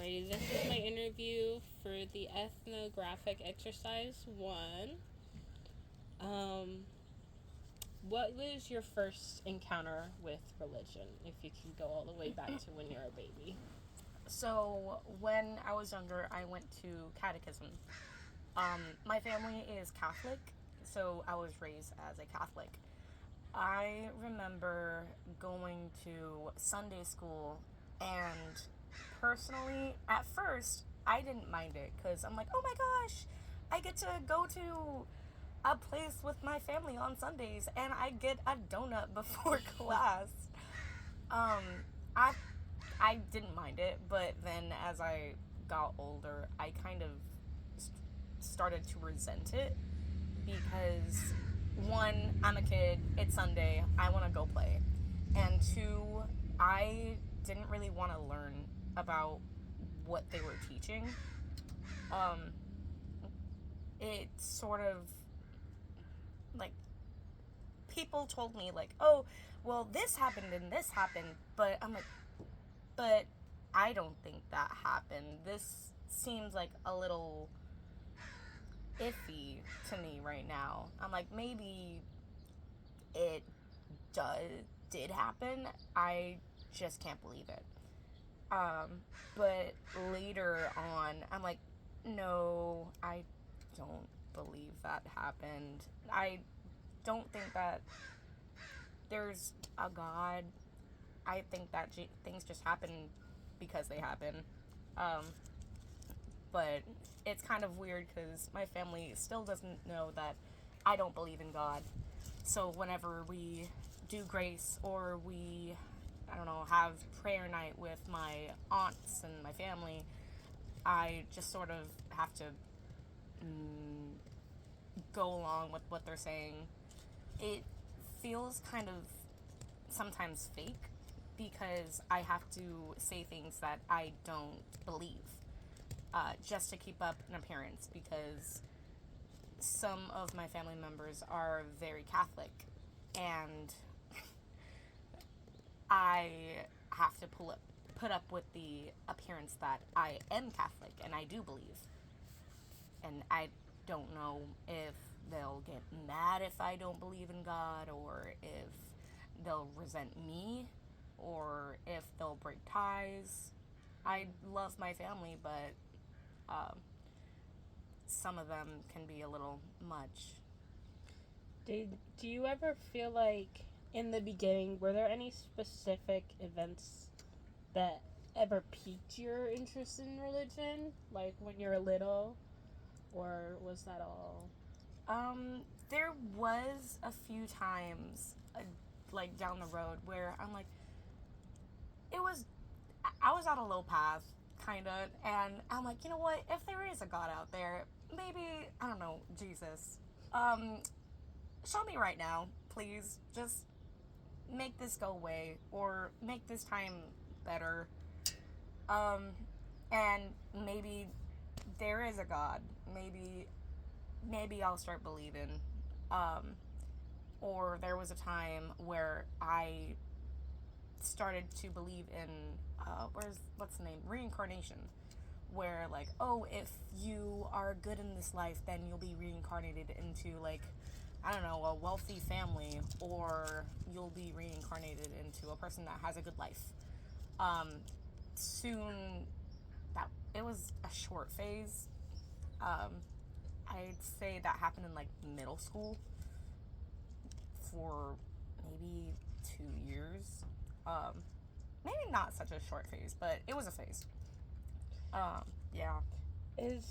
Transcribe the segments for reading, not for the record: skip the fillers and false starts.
Alrighty, this is my interview for the ethnographic exercise 1. Um, what was your first encounter with religion, if you can go all the way back to when you were a baby? So, when I was younger, I went to catechism. My family is Catholic, so I was raised as a Catholic. I remember going to Sunday school, and personally, at first, I didn't mind it because I'm like, oh my gosh, I get to go to a place with my family on Sundays and I get a donut before class. Um, I I didn't mind it, but then as I got older, I kind of started to resent it because one, I'm a kid, it's Sunday, I want to go play. And two, I didn't really want to learn about what they were teaching. Um, it sort of like people told me like, oh, well, this happened and this happened, but I'm like, but I don't think that happened. This seems like a little iffy to me right now. I'm like, maybe it did happen. I just can't believe it. But later on, I'm like, no, I don't believe that happened. I don't think that there's a God. I think that things just happen because they happen. Um, but it's kind of weird because my family still doesn't know that I don't believe in God. So whenever we do grace or we, I don't know, have prayer night with my aunts and my family, I just sort of have to go along with what they're saying. It feels kind of sometimes fake because I have to say things that I don't believe just to keep up an appearance because some of my family members are very Catholic and I have to put up with the appearance that I am Catholic and I do believe. And I don't know if they'll get mad if I don't believe in God or if they'll resent me or if they'll break ties. I love my family, but um, some of them can be a little much. Do you ever feel like in the beginning, were there any specific events that ever piqued your interest in religion? Like when you were little? Or was that all? There was a few times, like down the road, where I'm like, it was, I was on a low path, kind of, and I'm like, you know what? If there is a God out there, maybe I don't know, Jesus. Um, Show me right now, please. Just make this go away or make this time better. Um, and maybe there is a God. Maybe I'll start believing. Um, or there was a time where I started to believe in what's the name, reincarnation, where like, oh, if you are good in this life, then you'll be reincarnated into like, I don't know, a wealthy family, or you'll be reincarnated into a person that has a good life. Um, Soon, that it was a short phase. Um, I'd say that happened in like middle school for maybe 2 years. Um, Maybe not such a short phase, but it was a phase. Yeah. Is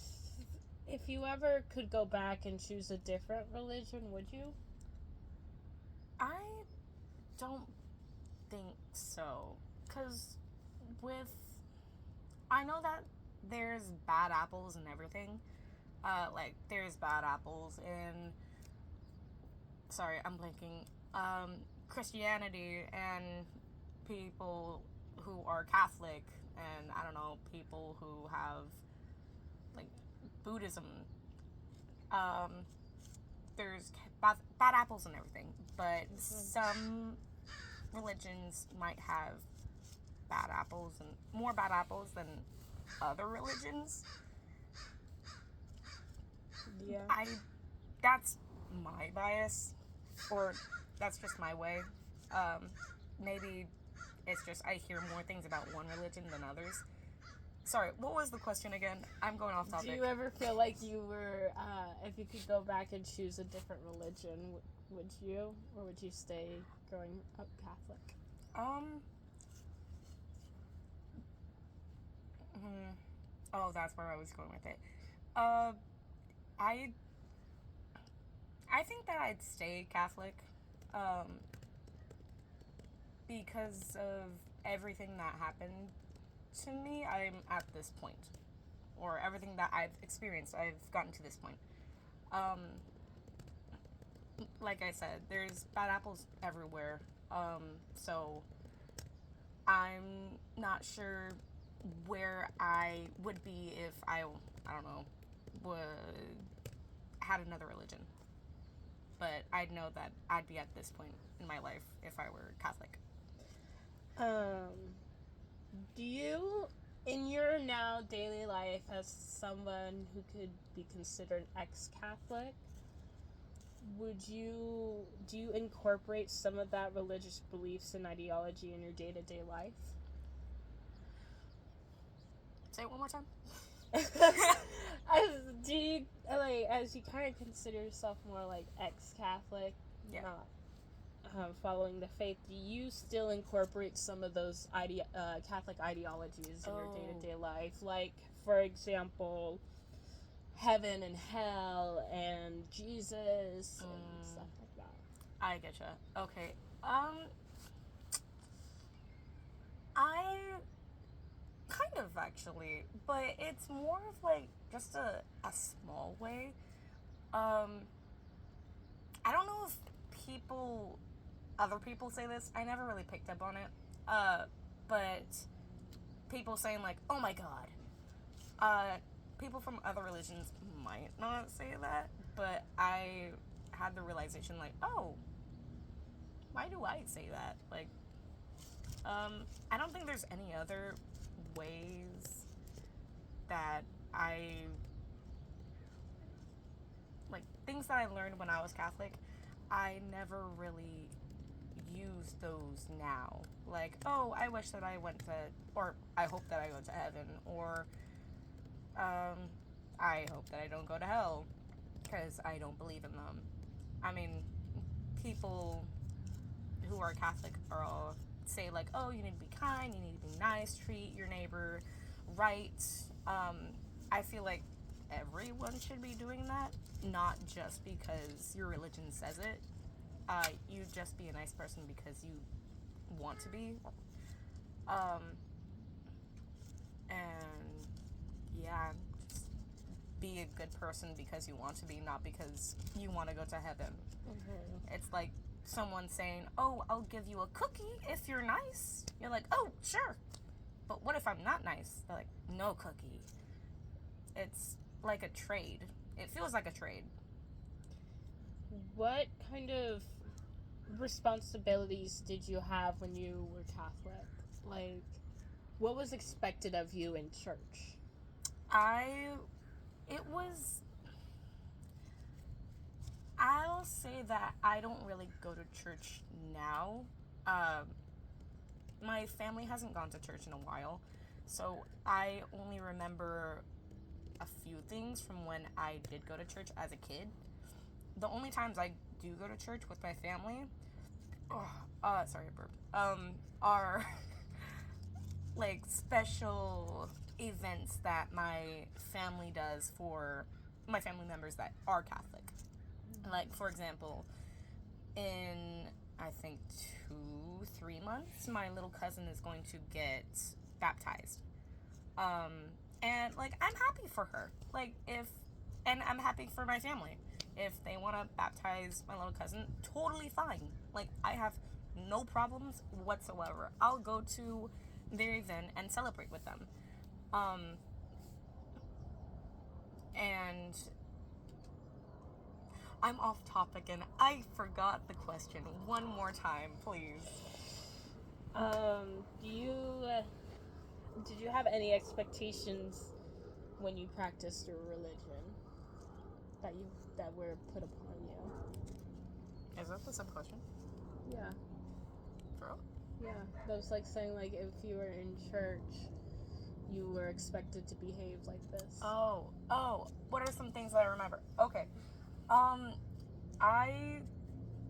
if you ever could go back and choose a different religion, would you? I don't think so. Because with. I know that there's bad apples and everything. Like, there's bad apples in. Sorry, I'm blanking. Christianity and people who are Catholic, and I don't know, people who have, like, Buddhism. Um, there's bad apples and everything, but some religions might have bad apples and more bad apples than other religions. Yeah. That's my bias, or that's just my way. Maybe it's just I hear more things about one religion than others. Sorry, what was the question again? I'm going off topic. Do you ever feel like you were, if you could go back and choose a different religion, would you? Or would you stay growing up Catholic? Oh, that's where I was going with it. I think that I'd stay Catholic, because of everything that happened to me. I'm at this point, or everything that I've experienced. I've gotten to this point. Like I said, there's bad apples everywhere. So I'm not sure where I would be if I don't know, would had another religion. But I'd know that I'd be at this point in my life if I were Catholic. Do you, in your now daily life, as someone who could be considered ex-Catholic, do you incorporate some of that religious beliefs and ideology in your day-to-day life? Say it one more time. As you kind of consider yourself more like ex-Catholic, Yeah. not following the faith, do you still incorporate some of those Catholic ideologies in your day-to-day life? Like, for example, heaven and hell and Jesus and stuff like that. I getcha. Okay. I kind of actually, but it's more of like just a small way. I don't know if other people say this. I never really picked up on it. But people saying like, "Oh my God." People from other religions might not say that, but I had the realization like, "Oh, why do I say that?" Like, I don't think there's any other ways that things that I learned when I was Catholic, I never really use those now. Like, oh, I wish that I went to, or I hope that I go to heaven, or I hope that I don't go to hell, because I don't believe in them. I mean, people who are Catholic are all say like, oh, you need to be kind, you need to be nice, treat your neighbor right. I feel like everyone should be doing that, not just because your religion says it. You just be a nice person because you want to be. And yeah, just be a good person because you want to be, not because you want to go to heaven. Mm-hmm. It's like someone saying, oh, I'll give you a cookie if you're nice. You're like, oh, sure. But what if I'm not nice? They're like, no cookie. It's like a trade. It feels like a trade. What kind of responsibilities did you have when you were Catholic? Like, what was expected of you in church? I'll say that I don't really go to church now. My family hasn't gone to church in a while, so I only remember a few things from when I did go to church as a kid. The only times I do go to church with my family, sorry, burp, are like special events that my family does for my family members that are Catholic. Like, for example, in I think 2-3 months, my little cousin is going to get baptized. And like, I'm happy for her. And I'm happy for my family. If they want to baptize my little cousin, totally fine. Like, I have no problems whatsoever. I'll go to their event and celebrate with them. And I'm off topic and I forgot the question. One more time, please. Do you did you have any expectations when you practiced your religion that were put upon you? Is that the sub question? Yeah. For real? Yeah. That was like saying like if you were in church, you were expected to behave like this. Oh, what are some things that I remember? Okay.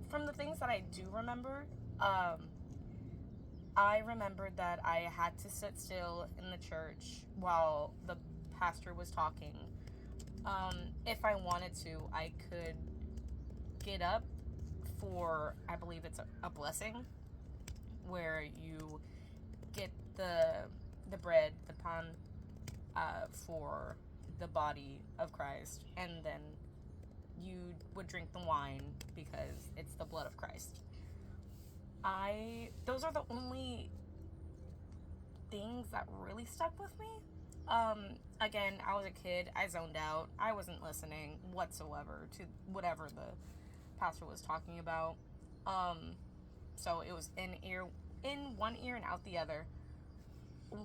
From the things that I do remember, I remembered that I had to sit still in the church while the pastor was talking. If I wanted to, I could get up for, I believe it's a blessing, where you get the bread, the pan, for the body of Christ, and then you would drink the wine because it's the blood of Christ. Those are the only things that really stuck with me. Again, I was a kid. I zoned out. I wasn't listening whatsoever to whatever the pastor was talking about. So it was in one ear and out the other.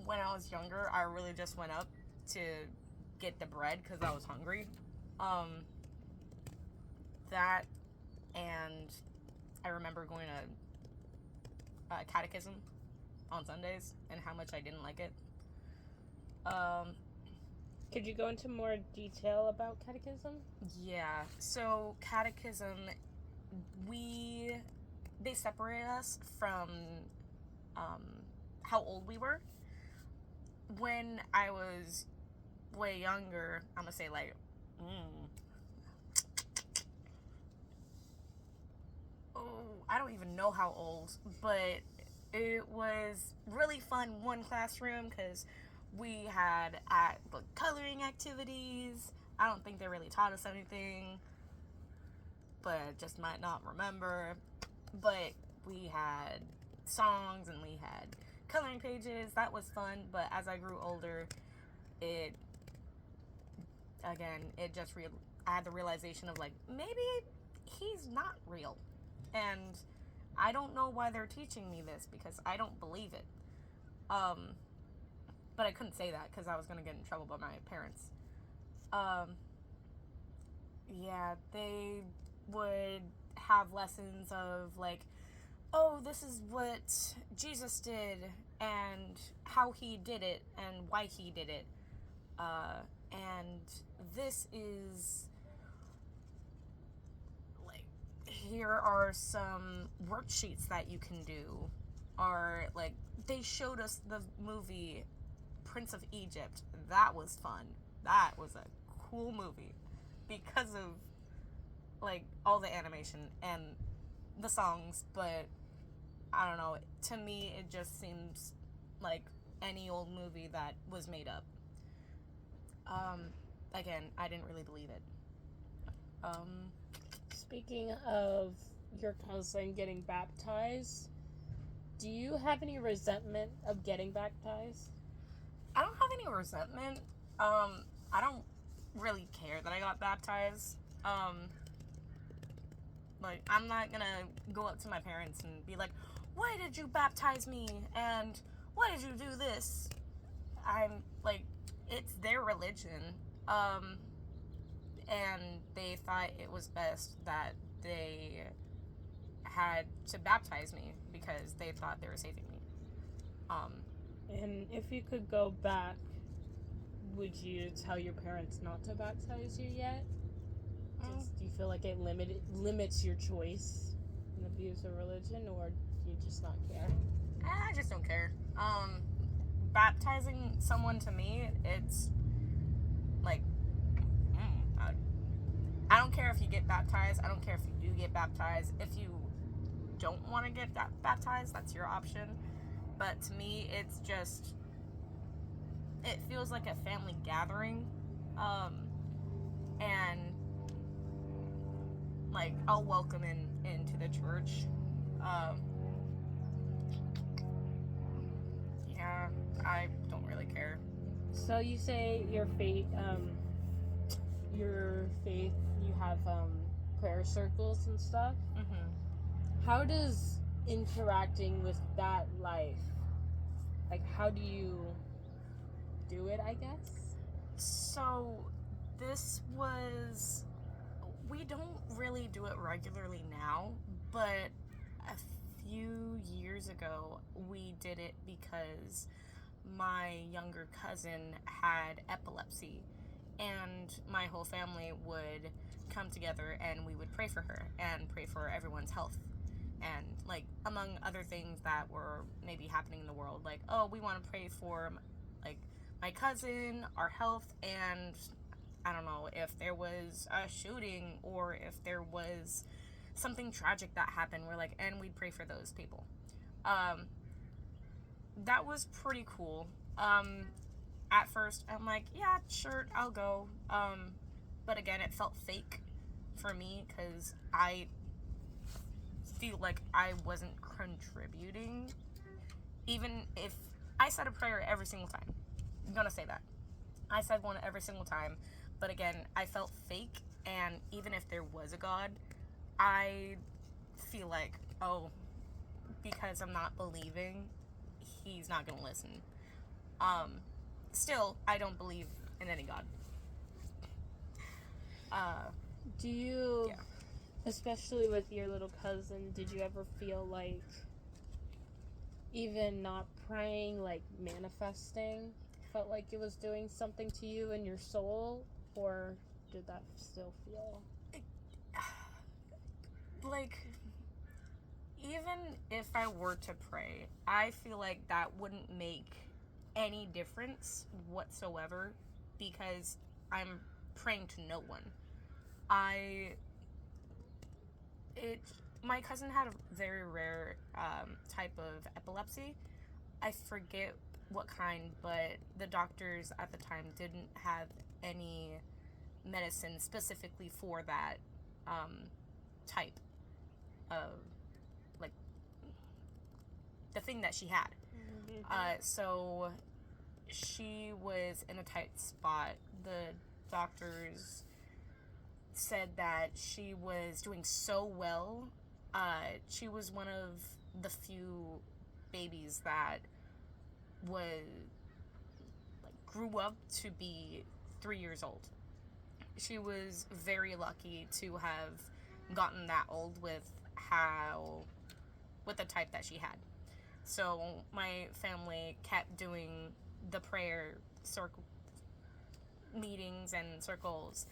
When I was younger, I really just went up to get the bread because I was hungry. That, and I remember going to catechism on Sundays and how much I didn't like it. Could you go into more detail about catechism? Yeah, so catechism, they separate us from how old we were. When I was way younger, I'm gonna say like, I don't even know how old, but it was really fun. One classroom because we had coloring activities. I don't think they really taught us anything, but I just might not remember. But we had songs and we had coloring pages. That was fun. But as I grew older, I had the realization of like, maybe he's not real. And I don't know why they're teaching me this because I don't believe it. But I couldn't say that because I was going to get in trouble by my parents. Yeah, they would have lessons of like, oh, this is what Jesus did and how he did it and why he did it. And this is like, here are some worksheets that you can do. Or like, they showed us the movie Prince of Egypt. That was fun. That was a cool movie because of like all the animation and the songs, but I don't know, to me it just seems like any old movie that was made up. Again, I didn't really believe it. Speaking of your cousin getting baptized, do you have any resentment of getting baptized? I don't have any resentment. I don't really care that I got baptized. Like, I'm not gonna go up to my parents and be like, why did you baptize me? And why did you do this? I'm like, it's their religion. And they thought it was best that they had to baptize me because they thought they were saving me. And if you could go back, would you tell your parents not to baptize you yet? Do you feel like it limits your choice in the views of religion, or do you just not care? I just don't care. Baptizing someone, to me, it's like, I don't care if you get baptized. I don't care if you do get baptized. If you don't want to get baptized, that's your option. But to me, it's just, it feels like a family gathering. And like, I'll welcome into the church. Yeah, I don't really care. So you say your faith, you have prayer circles and stuff. Mm-hmm. How does interacting with that life, like, how do you do it, I guess? So we don't really do it regularly now, but a few years ago we did it because my younger cousin had epilepsy, and my whole family would come together and we would pray for her and pray for everyone's health, and like among other things that were maybe happening in the world, like, oh, we want to pray for like my cousin, our health, and I don't know if there was a shooting or if there was something tragic that happened, we're like, and we'd pray for those people. That was pretty cool. At first I'm like, yeah, sure, I'll go. But again, it felt fake for me because I feel like I wasn't contributing. Even if I said a prayer every single time, I'm gonna say that. I said one every single time, but again, I felt fake, and even if there was a God, I feel like, oh, because I'm not believing, he's not gonna listen. Still, I don't believe in any God. Do you, Yeah. especially with your little cousin, did you ever feel like even not praying, like manifesting, felt like it was doing something to you in your soul? Or did that still feel? Like, even if I were to pray, I feel like that wouldn't make any difference whatsoever because I'm praying to no one. My cousin had a very rare type of epilepsy. I forget what kind, but the doctors at the time didn't have any medicine specifically for that type of, like, the thing that she had. So she was in a tight spot. The doctors said that she was doing so well. She was one of the few babies that grew up to be 3 years old. She was very lucky to have gotten that old with the type that she had. So my family kept doing the prayer circle meetings and circles,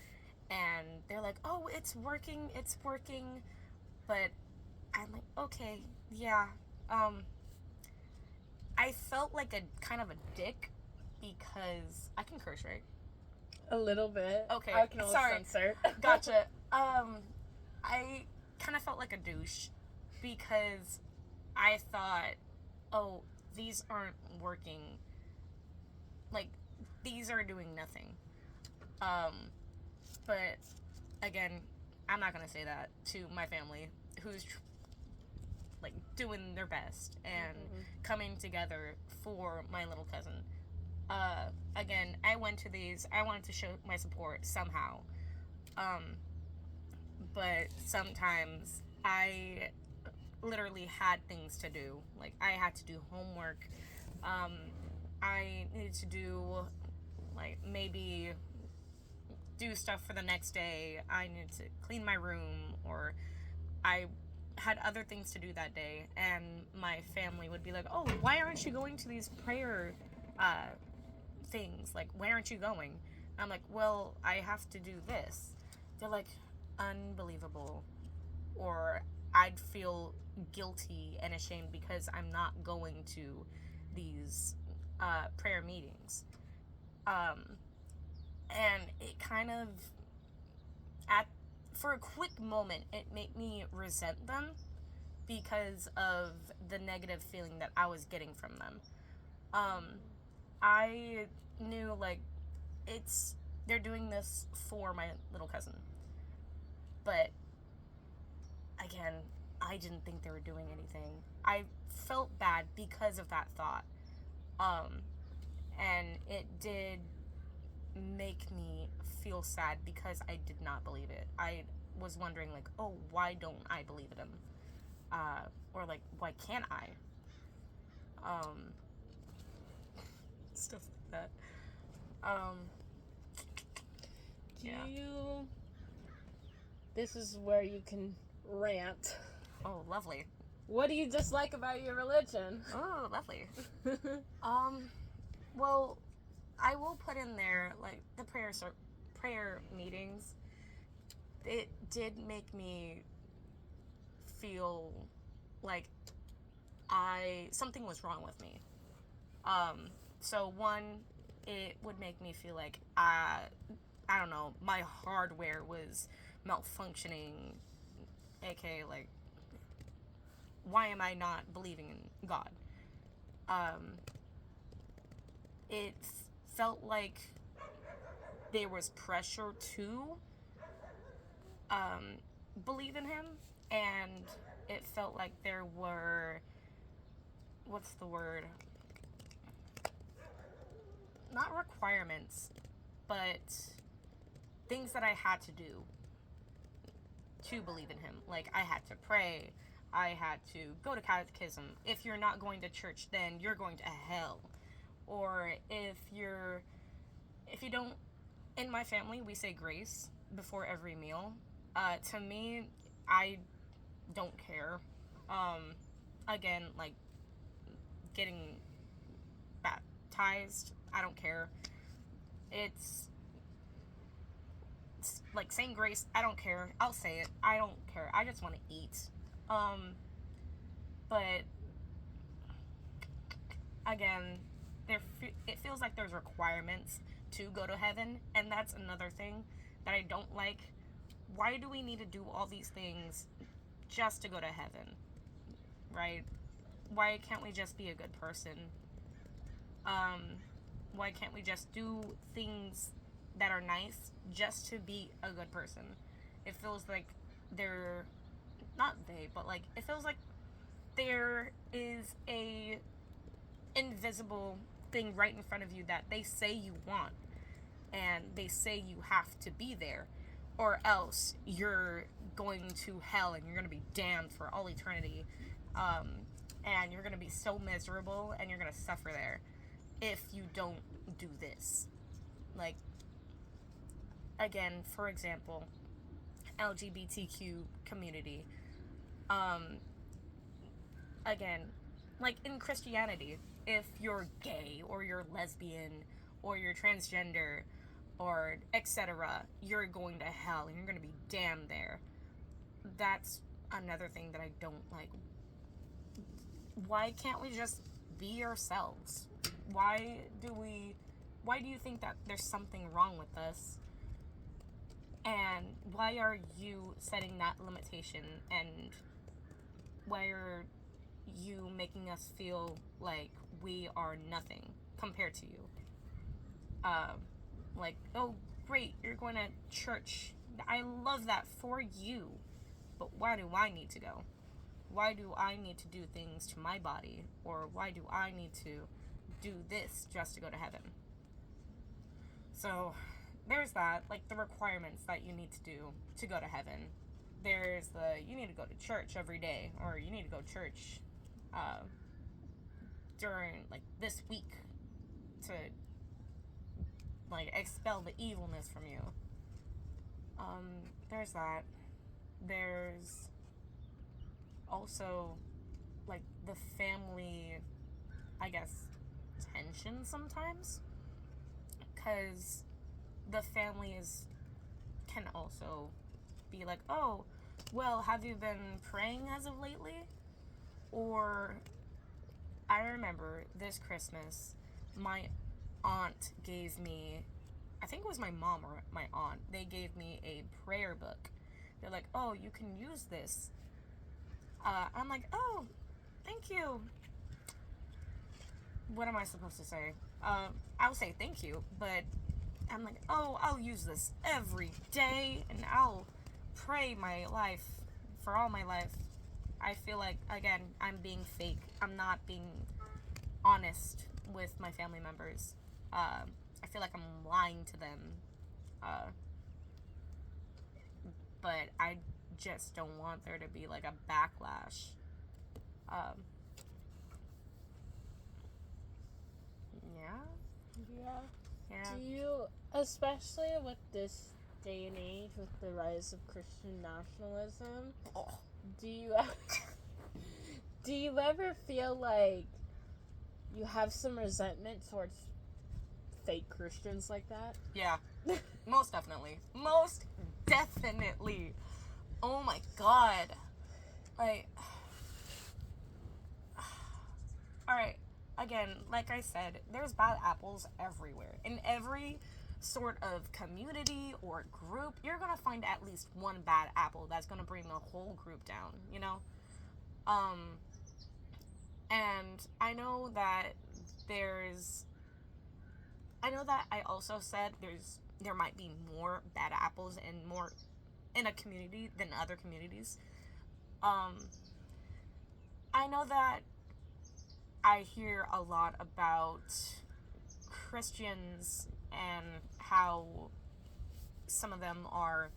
and they're like, oh, it's working, but I'm like, okay, yeah. I felt like a kind of a dick because I can curse, right? A little bit. Okay, I can always sorry. censor. Gotcha. I kind of felt like a douche because I thought, oh, these aren't working. Like, these are doing nothing. But again, I'm not gonna say that to my family, who's like doing their best and coming together for my little cousin. Again, I went to these. I wanted to show my support somehow. But sometimes I literally had things to do. Like, I had to do homework. I needed to do, like, maybe do stuff for the next day. I needed to clean my room, or I had other things to do that day. And my family would be like, oh, why aren't you going to these prayer things? Like, why aren't you going? I'm like, well, I have to do this. They're like, unbelievable. Or I'd feel guilty and ashamed because I'm not going to these prayer meetings. And it kind of, for a quick moment, it made me resent them because of the negative feeling that I was getting from them. I knew, like, they're doing this for my little cousin. But again, I didn't think they were doing anything. I felt bad because of that thought. And it did make me feel sad because I did not believe it. I was wondering, like, oh, why don't I believe in him? Or, like, why can't I? Stuff like that. Do Yeah. you... This is where you can rant. Oh, lovely. What do you dislike about your religion? Oh, lovely. Well, I will put in there, like, the prayer meetings. It did make me feel like something was wrong with me. So one, it would make me feel like I don't know, my hardware was malfunctioning, aka like, why am I not believing in God? It felt like there was pressure to believe in him, and it felt like there were, what's the word? Not requirements, but things that I had to do to believe in him. Like, I had to pray, I had to go to catechism. If you're not going to church, then you're going to hell. Or if you don't, in my family, we say grace before every meal. To me, I don't care. Again, like, getting baptized, I don't care. It's like saying grace, I don't care. I'll say it. I don't care. I just want to eat. But again, it feels like there's requirements to go to heaven, and that's another thing that I don't like. Why do we need to do all these things just to go to heaven? Right? Why can't we just be a good person? Why can't we just do things that are nice just to be a good person? It feels like it feels like there is a invisible thing right in front of you that they say you want, and they say you have to be there, or else you're going to hell and you're going to be damned for all eternity, and you're going to be so miserable and you're going to suffer there if you don't do this. Like, again, for example, LGBTQ community. Again, like in Christianity, if you're gay or you're lesbian or you're transgender or etc., you're going to hell and you're going to be damned there. That's another thing that I don't like. Why can't we just be ourselves? Why do you think that there's something wrong with us? And why are you setting that limitation? And why are you making us feel like we are nothing compared to you? Like, oh, great, you're going to church. I love that for you. But why do I need to go? Why do I need to do things to my body? Or why do I need to do this just to go to heaven? So there's that, like the requirements that you need to do to go to heaven. There's you need to go to church every day, or you need to go to church during like this week to like expel the evilness from you. There's that. There's also like the family, I guess, tension sometimes, because the families can also be like, oh, well, have you been praying as of lately? Or I remember this Christmas, my aunt gave me, I think it was my mom or my aunt, they gave me a prayer book. They're like, oh, you can use this. I'm like, oh, thank you. What am I supposed to say? I'll say thank you, but I'm like, oh, I'll use this every day and I'll pray my life for all my life. I feel like, again, I'm being fake. I'm not being honest with my family members. I feel like I'm lying to them. But I just don't want there to be like a backlash. Yeah. Yeah. Yeah. Do you, especially with this day and age, with the rise of Christian nationalism, Oh. do you do you ever feel like you have some resentment towards fake Christians like that? Yeah. Most definitely. Most definitely. Oh my god. Like, alright, again, like I said, there's bad apples everywhere. In every sort of community or group, you're gonna find at least one bad apple that's gonna bring the whole group down, you know? And I know that I also said there might be more bad apples and more in a community than other communities. I know that I hear a lot about Christians and how some of them are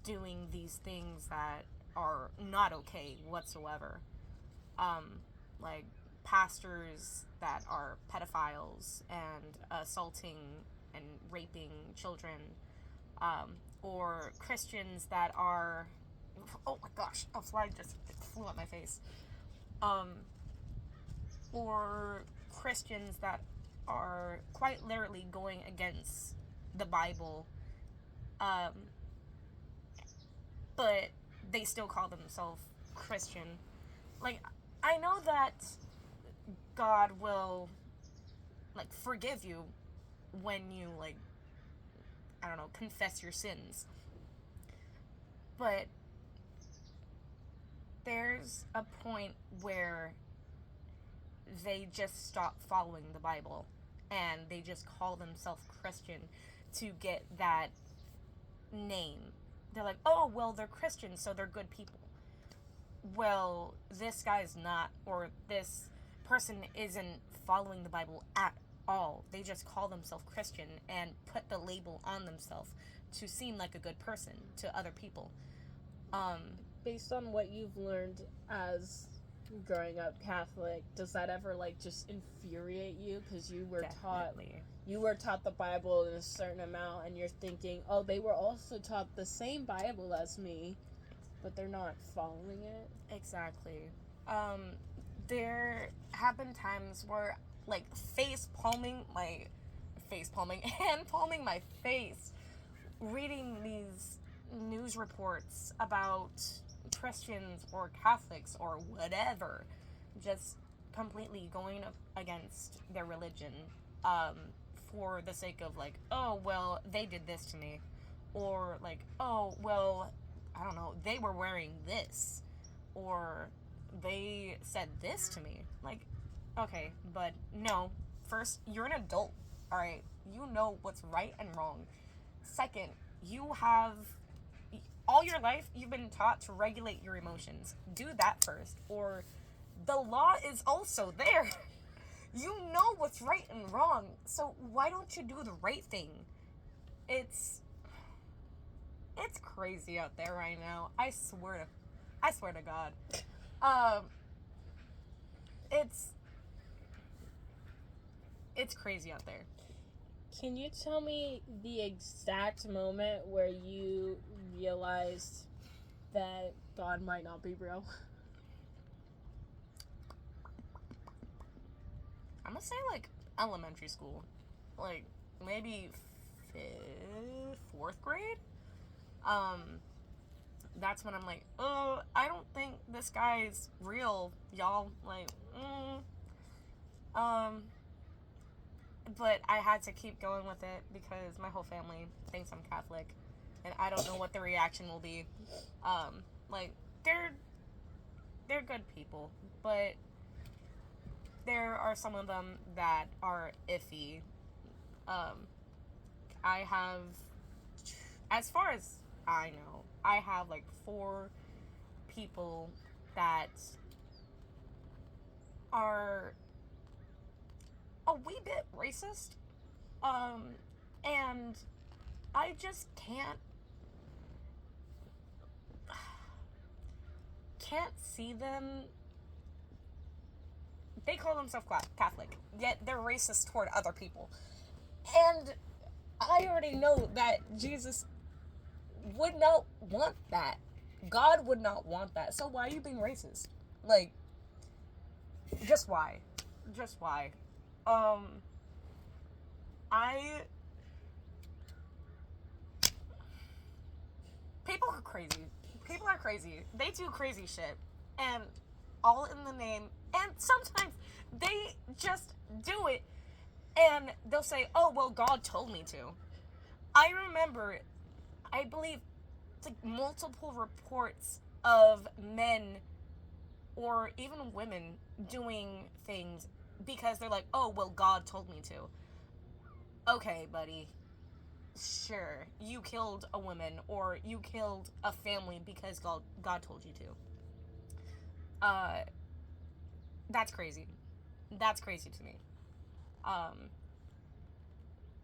doing these things that are not okay whatsoever. Like pastors that are pedophiles and assaulting and raping children, or Christians that are, oh my gosh, a fly just flew at my face. Or Christians that are quite literally going against the Bible, but they still call themselves Christian. Like, I know that God will, like, forgive you when you, like, I don't know, confess your sins. But there's a point where they just stop following the Bible and they just call themselves Christian to get that name. They're like, oh, well, they're Christians, so they're good people. Well, this guy's not, or this person isn't following the Bible at all. They just call themselves Christian and put the label on themselves to seem like a good person to other people. Based on what you've learned as growing up Catholic, does that ever like just infuriate you because you were taught the Bible in a certain amount and you're thinking, oh, they were also taught the same Bible as me, but they're not following it? Exactly. There have been times where, like, hand palming my face, reading these news reports about Christians or Catholics or whatever, just completely going against their religion, for the sake of, like, oh, well, they did this to me. Or, like, oh, well, I don't know, they were wearing this. Or they said this to me. Like, okay, but no. First, you're an adult, alright? You know what's right and wrong. Second, you have, all your life, you've been taught to regulate your emotions. Do that first. Or the law is also there. You know what's right and wrong. So why don't you do the right thing? It's crazy out there right now. I swear to God. It's crazy out there. Can you tell me the exact moment where you realized that God might not be real? I'm gonna say, like, elementary school. Like, maybe 5th, 4th grade? That's when I'm like, oh, I don't think this guy's real, y'all. Like, but I had to keep going with it because my whole family thinks I'm Catholic, and I don't know what the reaction will be. Like, they're good people, but there are some of them that are iffy. I have, as far as I know, I have like 4 people that are a wee bit racist. And I just can't see them. They call themselves Catholic, yet they're racist toward other people. And I already know that Jesus would not want that. God would not want that. So why are you being racist? Like, just why? Just why? I... People are crazy. People are crazy. They do crazy shit. And all in the name. And sometimes they just do it. And they'll say, oh, well, God told me to. I remember, I believe, like multiple reports of men or even women doing things because they're like, oh, well, God told me to. Okay, buddy. Sure, you killed a woman or you killed a family because God told you to. That's crazy. That's crazy to me. Um,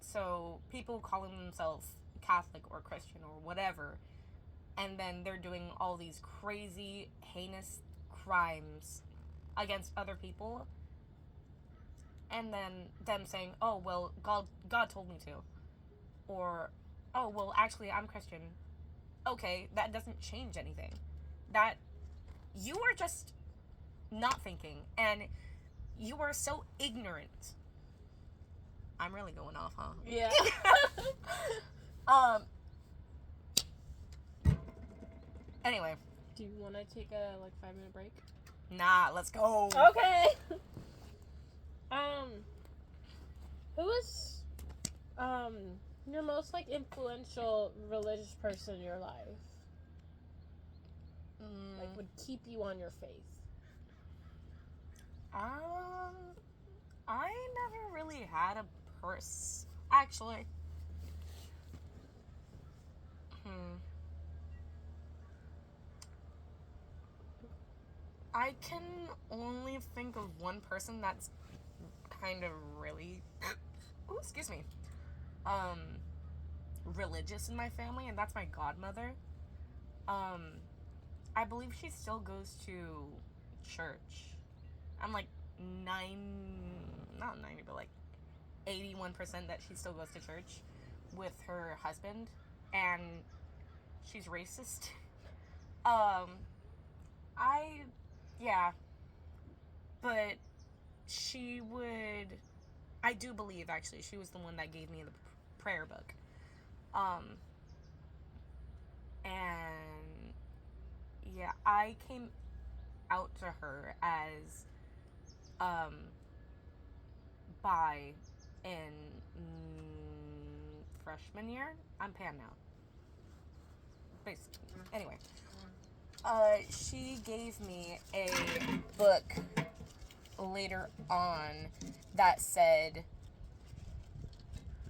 so people calling themselves Catholic or Christian or whatever, and then they're doing all these crazy, heinous crimes against other people, and then them saying, "Oh well, God told me to," or, "Oh well, actually, I'm Christian." Okay, that doesn't change anything. That you are just not thinking, and you are so ignorant. I'm really going off, huh? Yeah. Anyway. Do you want to take a 5-minute break? Nah, let's go. Okay. Who is your most influential religious person in your life? Like would keep you on your faith? I never really had a purse. Actually. I can only think of one person that's kind of really, ooh, excuse me, religious in my family, and that's my godmother. I believe she still goes to church. I'm like not 90, but 81% that she still goes to church with her husband, and she's racist. Yeah, but she would, I do believe actually, she was the one that gave me the prayer book. And yeah, I came out to her as bi in freshman year. I'm pan now. Basically. Anyway, she gave me a book later on that said,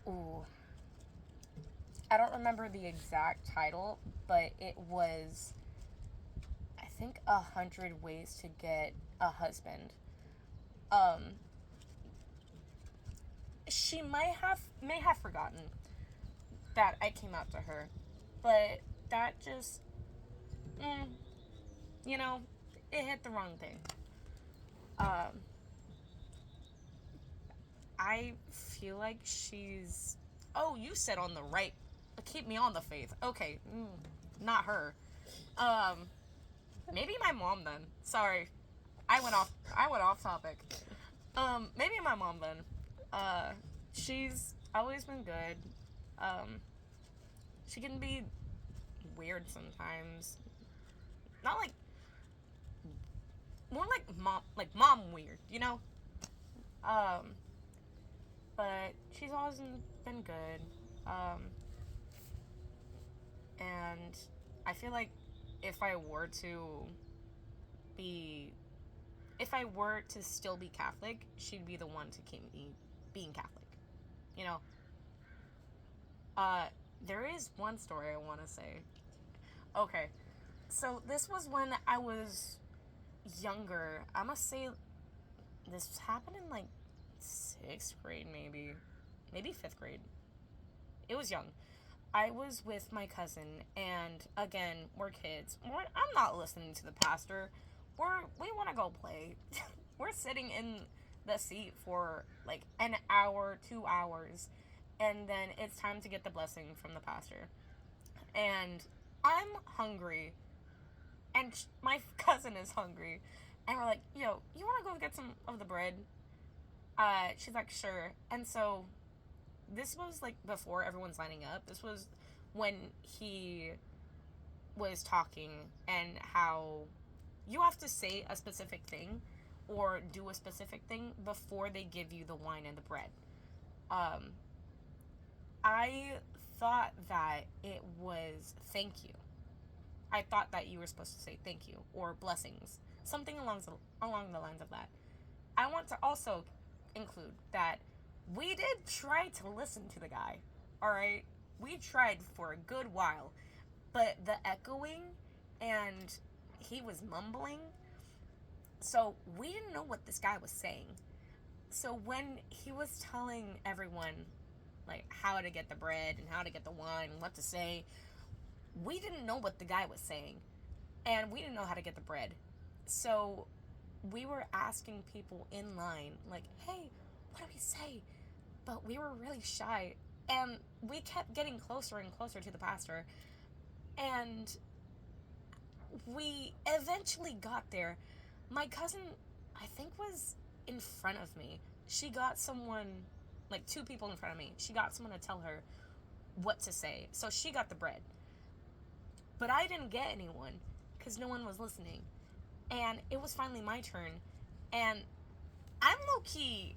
ooh, I don't remember the exact title, but it was, I think, 100 Ways to Get a Husband. She may have forgotten that I came out to her, but that just, it hit the wrong thing. I feel like she's, oh, you said on the right, keep me on the faith. Okay, not her. Maybe my mom then. Sorry, I went off topic. Maybe my mom then. She's always been good. She can be weird sometimes. Not more like mom weird, you know? But she's always been good. And I feel like if I were to still be Catholic, she'd be the one to keep me being Catholic. You know? There is one story I want to say. Okay. So this was when I was younger. I must say this happened in 6th grade, maybe 5th grade. It was young. I was with my cousin, and again, we're kids. I'm not listening to the pastor. We want to go play. We're sitting in the seat for an hour, 2 hours, and then it's time to get the blessing from the pastor. And I'm hungry, and my cousin is hungry, and we're like, yo, you want to go get some of the bread? She's like, sure. And so this was like before everyone's lining up. This was when he was talking, and how you have to say a specific thing or do a specific thing before they give you the wine and the bread. I thought that it was thank you. I thought that you were supposed to say thank you or blessings, something along the lines of that. I want to also include that we did try to listen to the guy. All right, we tried for a good while, but the echoing, and he was mumbling, so we didn't know what this guy was saying. So when he was telling everyone like how to get the bread and how to get the wine and what to say, we didn't know what the guy was saying, and we didn't know how to get the bread. So we were asking people in line like, hey, what do we say? But we were really shy, and we kept getting closer and closer to the pastor, and we eventually got there. My cousin, I think, was in front of me. She got someone, like 2 people in front of me. She got someone to tell her what to say. So she got the bread. But I didn't get anyone because no one was listening. And it was finally my turn. And I'm low-key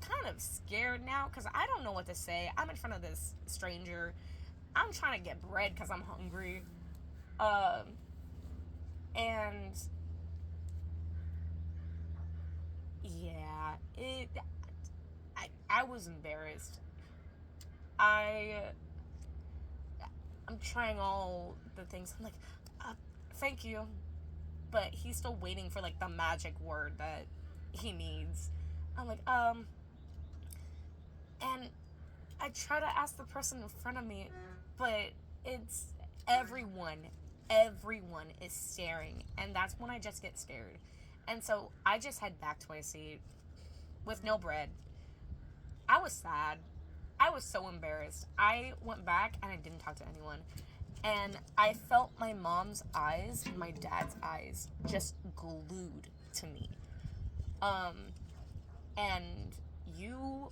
kind of scared now because I don't know what to say. I'm in front of this stranger. I'm trying to get bread because I'm hungry. And yeah, I was embarrassed. I'm trying all the things. I'm like, thank you, but he's still waiting for like the magic word that he needs. I'm like, and I try to ask the person in front of me, but it's everyone is staring, and that's when I just get scared. And so I just head back to my seat with no bread. I was sad. I was so embarrassed. I went back and I didn't talk to anyone. And I felt my mom's eyes and my dad's eyes just glued to me. And you,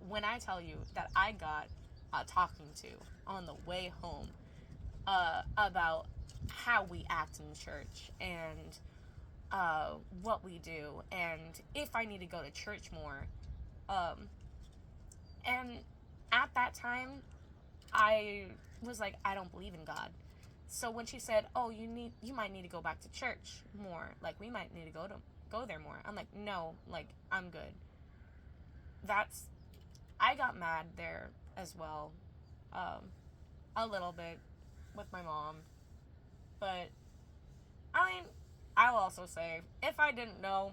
when I tell you that I got talking to on the way home about how we act in church and what we do and if I need to go to church more. And at that time, I was like, I don't believe in God. So when she said, "Oh, you might need to go back to church more. Like we might need to go there more." I'm like, "No, like I'm good." I got mad there as well, a little bit with my mom, but I mean, I'll also say if I didn't know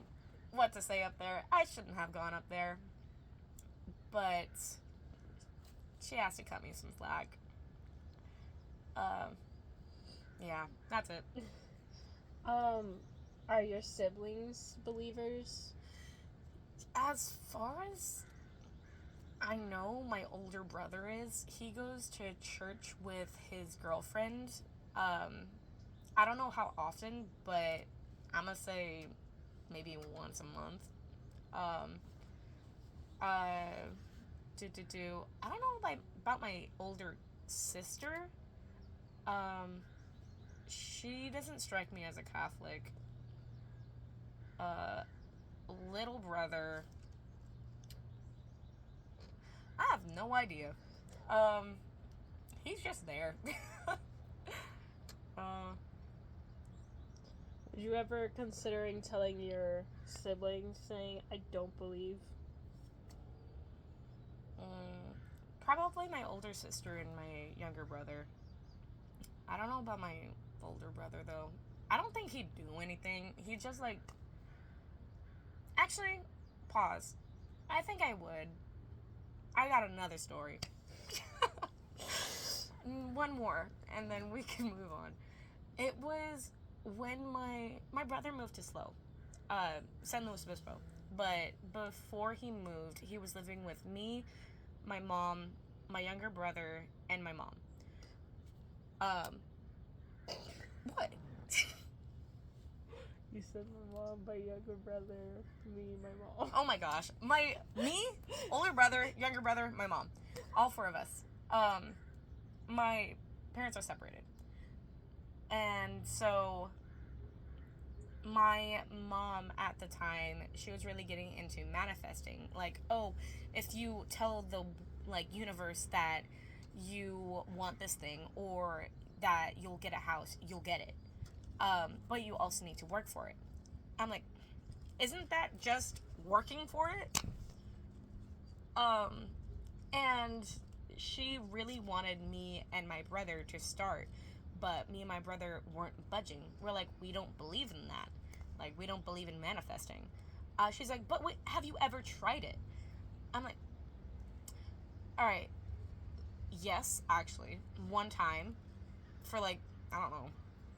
what to say up there, I shouldn't have gone up there. But she has to cut me some slack. Yeah, that's it. Are your siblings believers? As far as I know, my older brother is. He goes to church with his girlfriend. I don't know how often, but I'm gonna say maybe once a month. Um, uh, I don't know about my older sister. Um, she doesn't strike me as a Catholic. Uh, Little brother, I have no idea. Um, he's just there. uh, Would you ever considering telling your siblings, saying, I don't believe? Probably my older sister and my younger brother. I don't know about my older brother though. I don't think he'd do anything. He'd just like. Actually, pause. I think I would. I got another story. One more, and then we can move on. It was when my brother moved to San Luis Obispo, but before he moved, he was living with me, my mom, my younger brother, and my mom. What? You said my mom, my younger brother, me, my mom. Oh my gosh. Me, older brother, younger brother, my mom. All four of us. My parents are separated. And so my mom at the time, she was really getting into manifesting. Like, oh, if you tell the universe that you want this thing or that you'll get a house, you'll get it. But you also need to work for it. I'm like, isn't that just working for it? And she really wanted me and my brother to start, but me and my brother weren't budging. We're like, we don't believe in that. Like, we don't believe in manifesting. She's like, but wait, have you ever tried it? I'm like, all right, yes, actually, one time for like, I don't know,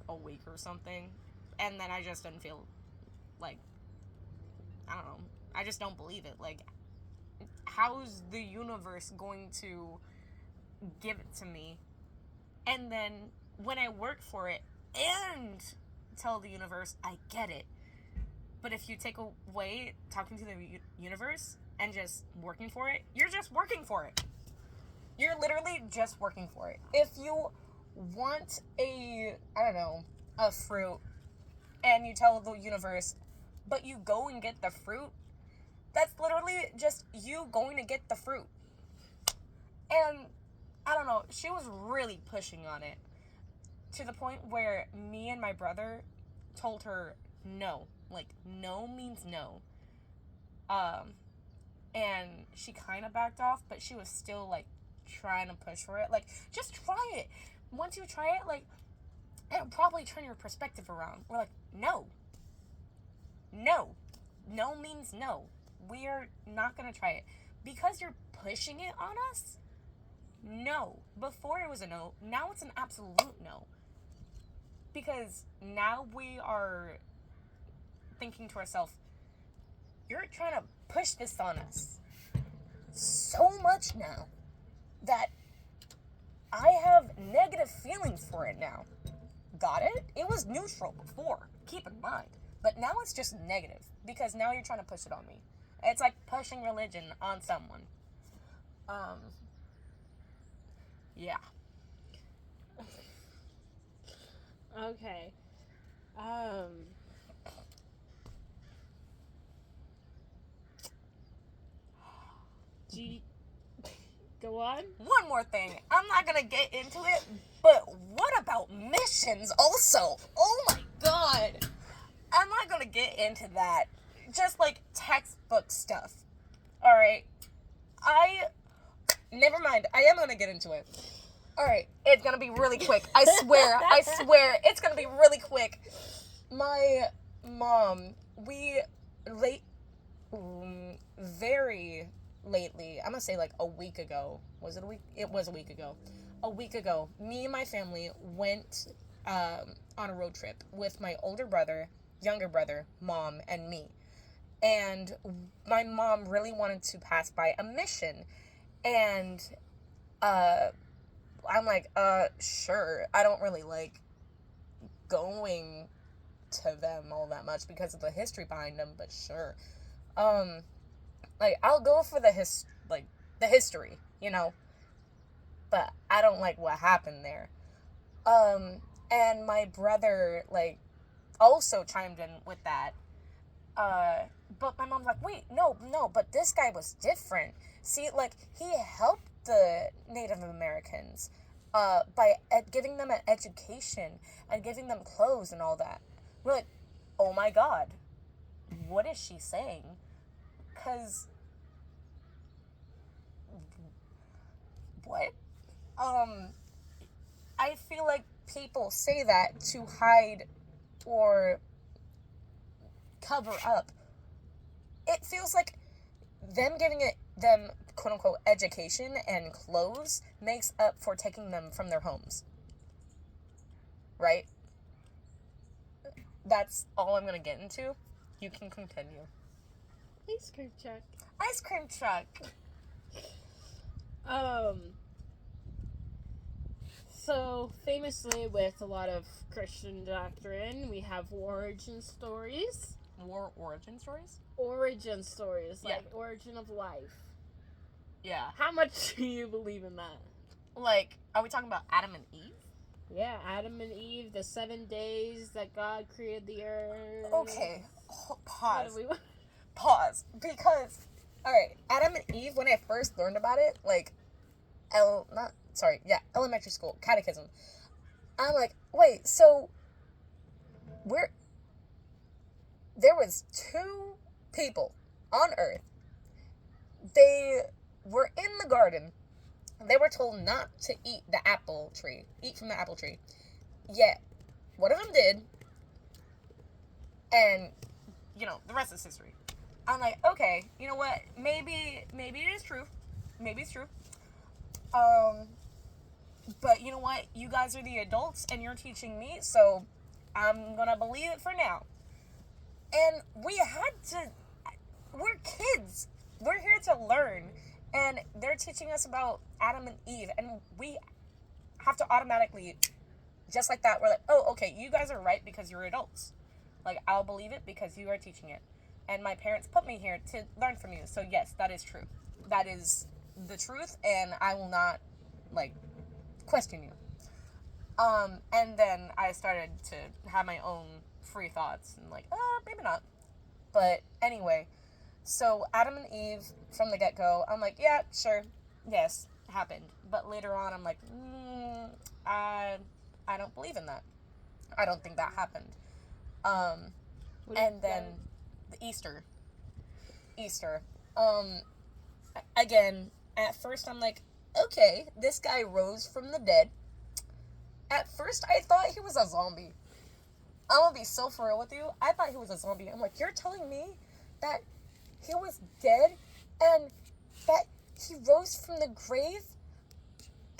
a week or something. And then I just didn't feel like, I don't know, I just don't believe it. Like, how's the universe going to give it to me? And then when I work for it and tell the universe I get it. But if you take away talking to the universe and just working for it, you're just working for it. You're literally just working for it. If you want a fruit, and you tell the universe, but you go and get the fruit, that's literally just you going to get the fruit. And I don't know, she was really pushing on it to the point where me and my brother told her no. Like, no means no. And she kind of backed off, but she was still, like, trying to push for it. Like, just try it. Once you try it, like, it'll probably turn your perspective around. We're like, no. No. No means no. We are not going to try it. Because you're pushing it on us? No. Before it was a no. Now it's an absolute no. Because now we are thinking to ourselves, you're trying to push this on us so much now that I have negative feelings for it now. Got it? It was neutral before, keep in mind. But now it's just negative because now you're trying to push it on me. It's like pushing religion on someone. Yeah. Okay. Go on. One more thing. I'm not gonna get into it, but what about missions also? Oh my god. I'm not gonna get into that. Just like textbook stuff. Alright. Never mind. I am gonna get into it. Alright. It's gonna be really quick. I swear. It's gonna be really quick. My mom, very lately, I'm gonna say like a week ago. Was it a week? It was a week ago. A week ago, me and my family went on a road trip with my older brother, younger brother, mom, and me. And my mom really wanted to pass by a mission. And I'm like, sure. I don't really like going to them all that much because of the history behind them, but sure. Like, I'll go for the history, you know, but I don't like what happened there. And my brother, like, also chimed in with that. But my mom's like, wait, no, but this guy was different. See, like, he helped the Native Americans, by giving them an education and giving them clothes and all that. We're like, oh my god, what is she saying? 'Cause, what? I feel like people say that to hide or cover up. It feels like them giving them quote unquote education and clothes makes up for taking them from their homes. Right? That's all I'm gonna get into. You can continue. Ice cream truck. Ice cream truck. So famously, with a lot of Christian doctrine, we have origin stories. War origin stories? Origin stories, like Yeah. origin of life. Yeah. How much do you believe in that? Like, are we talking about Adam and Eve? Yeah, Adam and Eve, the 7 days that God created the earth. Okay, pause. What do we... Pause. Because, alright, Adam and Eve, when I first learned about it, like, elementary school, catechism, I'm like, wait, so, there was 2 people on earth. They were in the garden. They were told not to eat from the apple tree. Yet, one of them did, and, the rest is history. I'm like, okay, you know what? Maybe it is true. Maybe it's true. But you know what? You guys are the adults, and you're teaching me, so I'm gonna believe it for now. And we're kids. We're here to learn, and they're teaching us about Adam and Eve, and we have to automatically, just like that, we're like, oh, okay, you guys are right because you're adults. Like, I'll believe it because you are teaching it. And my parents put me here to learn from you. So, yes, that is true. That is the truth, and I will not, question you. And then I started to have my own free thoughts, and maybe not. But anyway, so Adam and Eve, from the get-go, I'm like, yeah, sure, yes, happened. But later on, I'm like, I don't believe in that. I don't think that happened. And then the Easter. Again, at first I'm like, okay, this guy rose from the dead. At first I thought he was a zombie. I'm gonna be so for real with you. I thought he was a zombie. I'm like, you're telling me that he was dead and that he rose from the grave?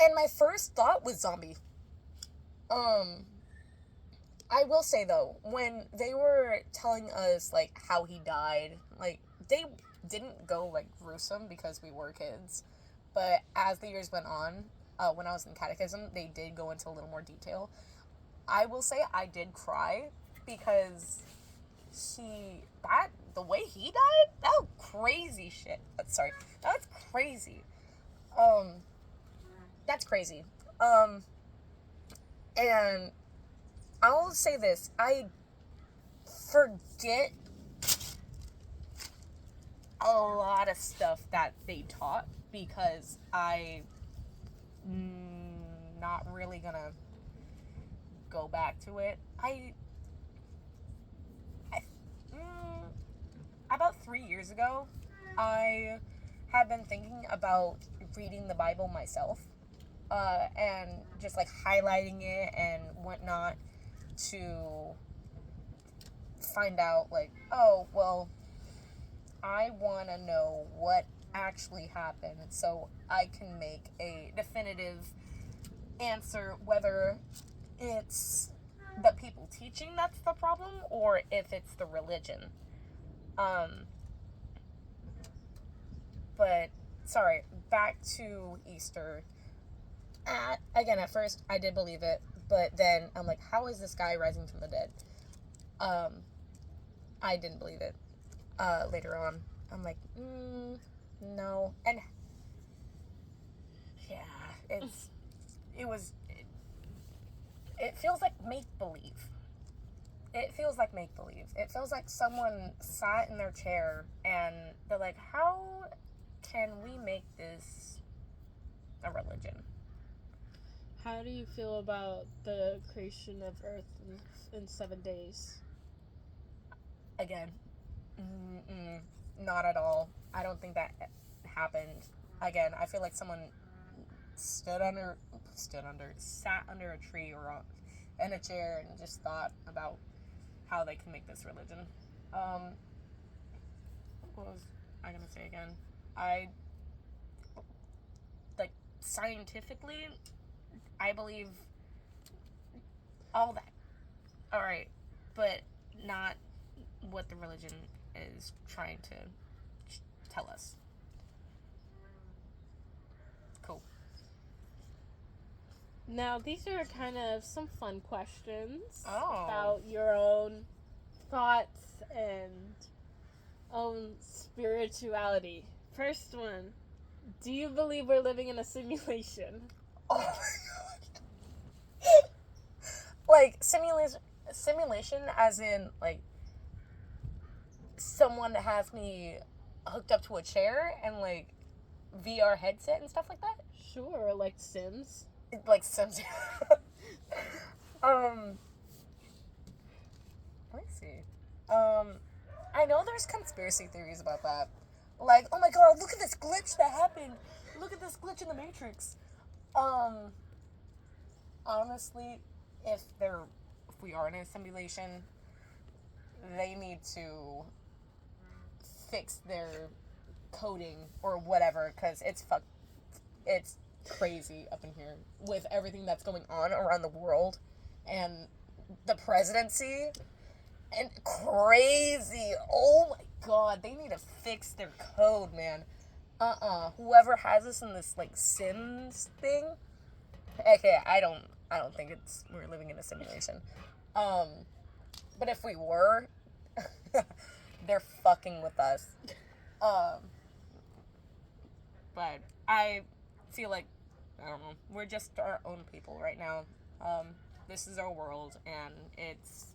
And my first thought was zombie. I will say though, when they were telling us how he died, they didn't go gruesome because we were kids, but as the years went on, when I was in catechism, they did go into a little more detail. I will say I did cry because the way he died, that was crazy shit. Sorry, that's crazy. That's crazy. And I'll say this, I forget a lot of stuff that they taught because I'm not really gonna go back to it. About 3 years ago, I had been thinking about reading the Bible myself, and just highlighting it and whatnot to find out oh, well, I want to know what actually happened so I can make a definitive answer whether it's the people teaching that's the problem or if it's the religion. But sorry, back to Easter. Again, at first I did believe it, but then I'm like, how is this guy rising from the dead? I didn't believe it. Later on, I'm like, no. And yeah, it feels like make-believe. It feels like make-believe. It feels like someone sat in their chair and they're like, how can we make this a religion? How do you feel about the creation of Earth in 7 days? Again, not at all. I don't think that happened. Again, I feel like someone sat under a tree or in a chair and just thought about how they can make this religion. What was I gonna say again? Scientifically, I believe all that. Alright, but not what the religion is trying to tell us. Cool. Now, these are kind of some fun questions Oh. about your own thoughts and own spirituality. First one, do you believe we're living in a simulation? Oh my god. Like, simulation as in, like, someone has me hooked up to a chair and, like, VR headset and stuff like that? Sure, like Sims. Like Sims. Let me see. I know there's conspiracy theories about that. Like, oh my god, look at this glitch that happened. Look at this glitch in the Matrix. Honestly, if we are in a simulation, they need to fix their coding or whatever, because it's crazy up in here with everything that's going on around the world and the presidency and crazy. Oh my god, they need to fix their code, man. Whoever has us in this like Sims thing. Okay, I don't think we're living in a simulation. But if we were, they're fucking with us. But I feel like, I don't know, we're just our own people right now. This is our world, and it's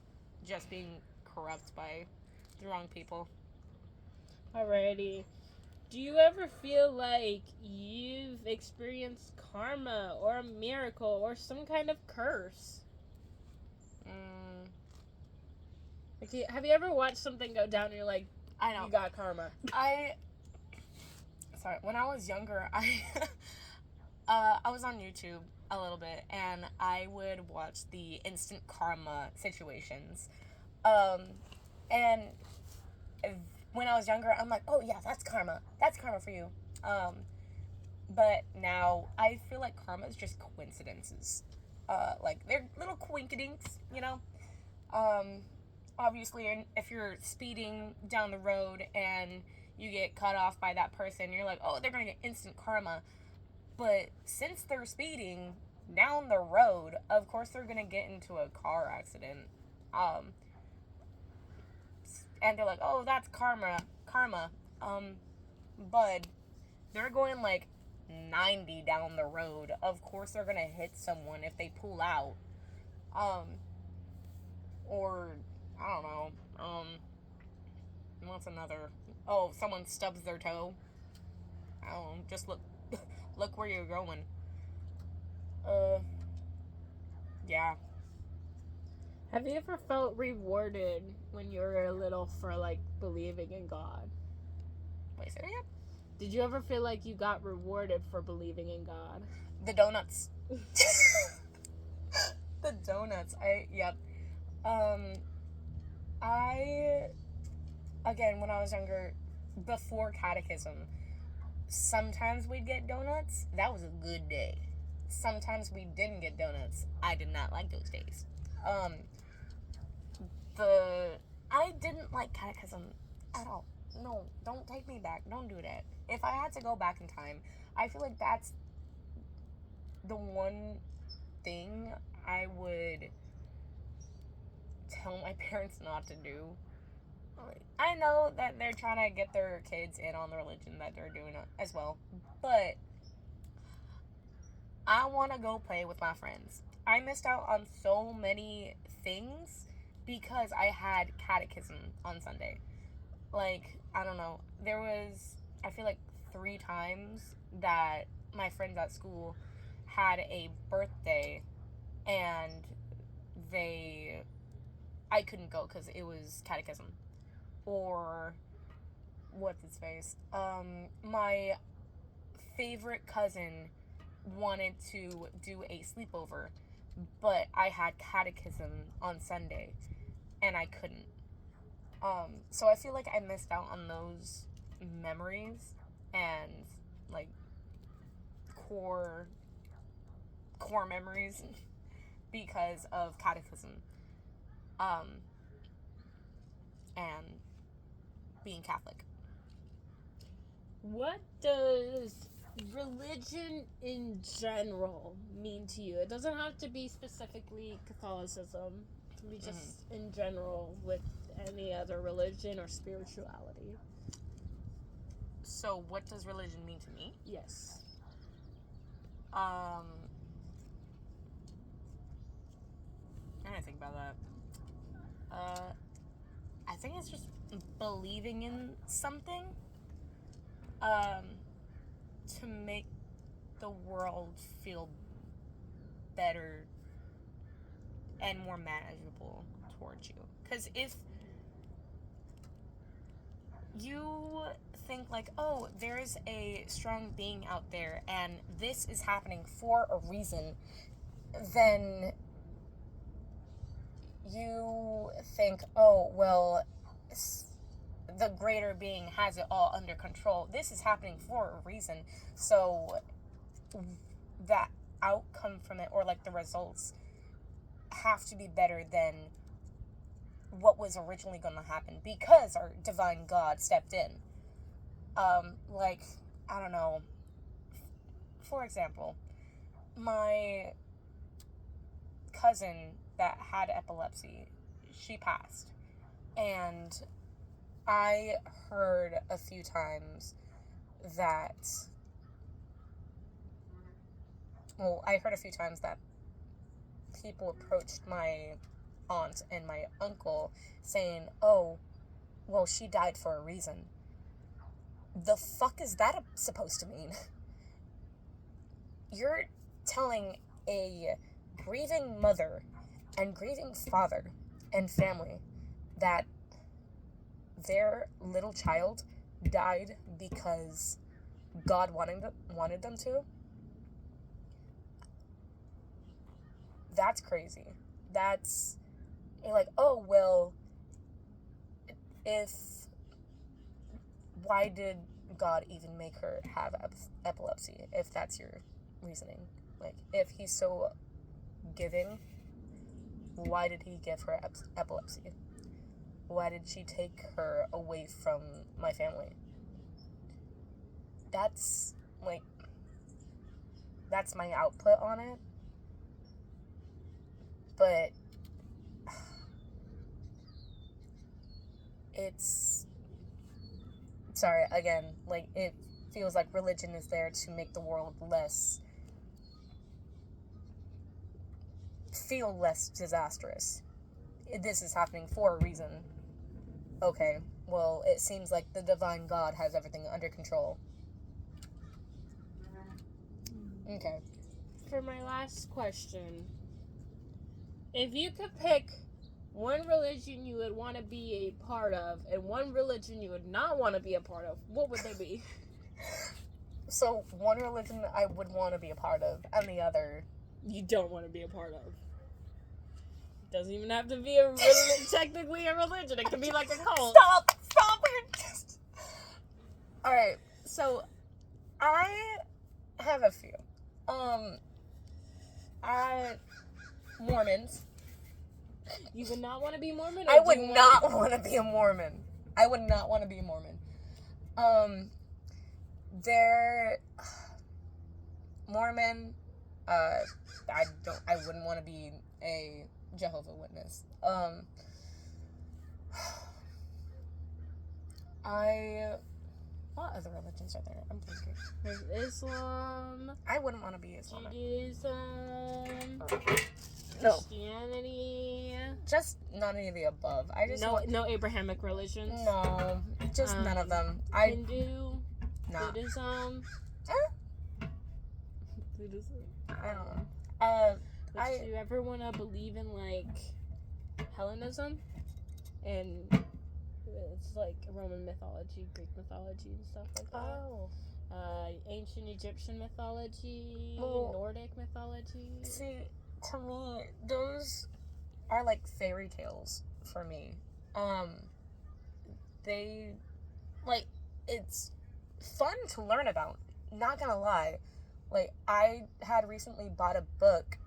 just being corrupt by the wrong people. Alrighty. Do you ever feel like you've experienced karma or a miracle or some kind of curse? Like, have you ever watched something go down and you're like, I know. you got karma? Sorry, when I was younger, I was on YouTube a little bit, and I would watch the instant karma situations. And when I was younger, I'm like, oh yeah, that's karma. That's karma for you. But now I feel like karma is just coincidences. Like, they're little quinkadinks, you know? Obviously, if you're speeding down the road and you get cut off by that person, you're like, oh, they're gonna get instant karma. But since they're speeding down the road, of course they're gonna get into a car accident. And they're like, oh, that's karma. Bud, they're going like 90 down the road. Of course they're gonna hit someone if they pull out. Or, I don't know, what's another? Oh, someone stubs their toe. I don't know, just look where you're going. Yeah. Have you ever felt rewarded when you were little for, like, believing in God? Wait, say it again? Did you ever feel like you got rewarded for believing in God? The donuts. The donuts. Yep. Again, when I was younger, before catechism, sometimes we'd get donuts. That was a good day. Sometimes we didn't get donuts. I did not like those days. I didn't like catechism at all. No, don't take me back. Don't do that. If I had to go back in time, I feel like that's the one thing I would tell my parents not to do. I know that they're trying to get their kids in on the religion that they're doing as well, but I want to go play with my friends. I missed out on so many things because I had catechism on Sunday. Like, I don't know, there was, I feel like 3 times that my friends at school had a birthday and I couldn't go because it was catechism. Or, what's its face? My favorite cousin wanted to do a sleepover, but I had catechism on Sunday, and I couldn't. So I feel like I missed out on those memories and, like, core memories because of catechism. And being Catholic. What does religion in general mean to you? It doesn't have to be specifically Catholicism. It can be just in general with any other religion or spirituality. So, what does religion mean to me? Yes. I didn't think about that. I think it's just believing in something to make the world feel better and more manageable towards you. Because if you think like, oh, there's a strong being out there and this is happening for a reason, then you think, oh, well, the greater being has it all under control. This is happening for a reason. So that outcome from it, or like the results, have to be better than what was originally going to happen because our divine God stepped in. Like, I don't know. For example, my cousin that had epilepsy, she passed. And I heard a few times that people approached my aunt and my uncle saying, oh, well, she died for a reason. The fuck is that supposed to mean? You're telling a grieving mother and grieving father and family that their little child died because God wanted them to? That's crazy. That's, you're like, oh, well, why did God even make her have epilepsy, if that's your reasoning? Like, if he's so giving, why did he give her epilepsy? Why did she take her away from my family? That's my output on it. But it's, sorry, again, like, it feels like religion is there to make the world feel less disastrous. This is happening for a reason. Okay, well, it seems like the divine God has everything under control. Okay. For my last question, if you could pick one religion you would want to be a part of and one religion you would not want to be a part of, what would they be? So, one religion I would want to be a part of, and the other you don't want to be a part of. It doesn't even have to be technically a religion. It could be like a cult. Stop! Alright, so I have a few. Mormons. You would not want to be Mormon? I would not want to be a Mormon. I would not want to be a Mormon. They're Mormon. I wouldn't want to be a Jehovah's Witness. What other religions are there? I'm thinking. There's Islam. I wouldn't want to be Islamic. Judaism. No. Christianity. Just none of the above. I just no Abrahamic religions. No, just none of them. Hindu. Nah. Buddhism. Buddhism. I don't know. Would you ever want to believe in like Hellenism? And it's like Roman mythology, Greek mythology, and stuff like that. Oh. Ancient Egyptian mythology, Nordic mythology. See, to me, those are like fairy tales for me. They, like, it's fun to learn about. Not gonna lie. Like, I had recently bought a book,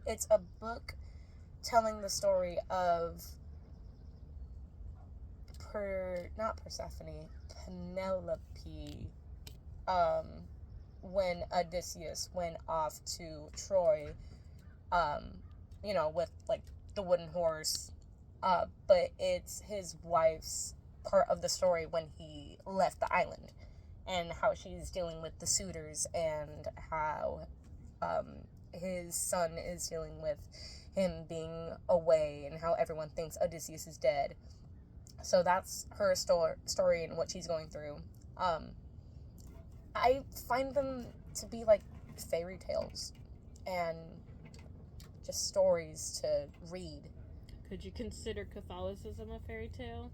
it's a book telling the story of not Persephone, Penelope, when Odysseus went off to Troy, with like the wooden horse, but it's his wife's part of the story when he left the island, and how she's dealing with the suitors, and how his son is dealing with him being away, and how everyone thinks Odysseus is dead. So that's her story and what she's going through. I find them to be like fairy tales and just stories to read. Could you consider Catholicism a fairy tale?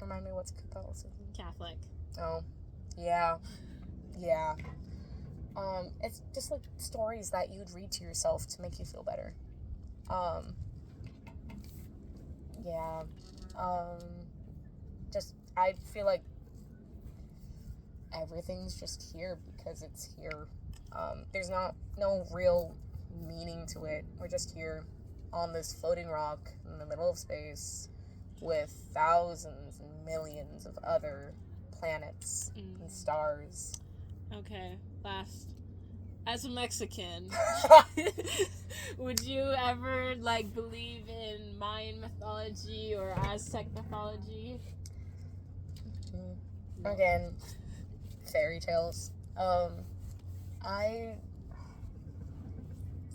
Remind me, what's Catholicism? Catholic. Oh, yeah. Yeah. It's just like stories that you'd read to yourself to make you feel better. Yeah. Just, I feel like everything's just here because it's here. There's no real meaning to it. We're just here on this floating rock in the middle of space with thousands and millions of other planets and stars. Okay, last. As a Mexican, would you ever, believe in Mayan mythology or Aztec mythology? Again, fairy tales.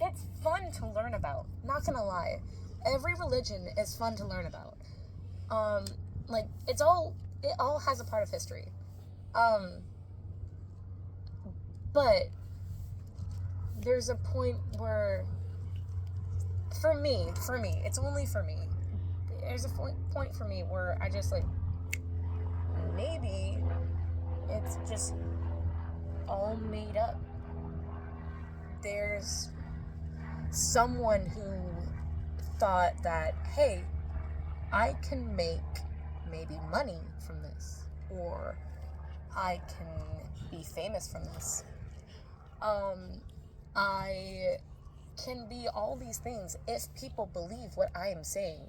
It's fun to learn about. Not gonna lie. Every religion is fun to learn about. It all has a part of history. But there's a point where, for me, it's only for me. There's a point for me where I just maybe it's just all made up. There's someone who thought that, hey, I can make maybe money from this, or I can be famous from this. I can be all these things if people believe what I am saying.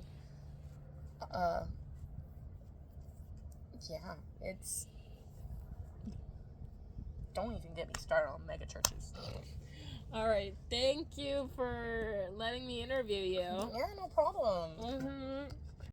Yeah, it's... Don't even get me started on mega churches. Alright, thank you for letting me interview you. Yeah, no problem. Mm-hmm.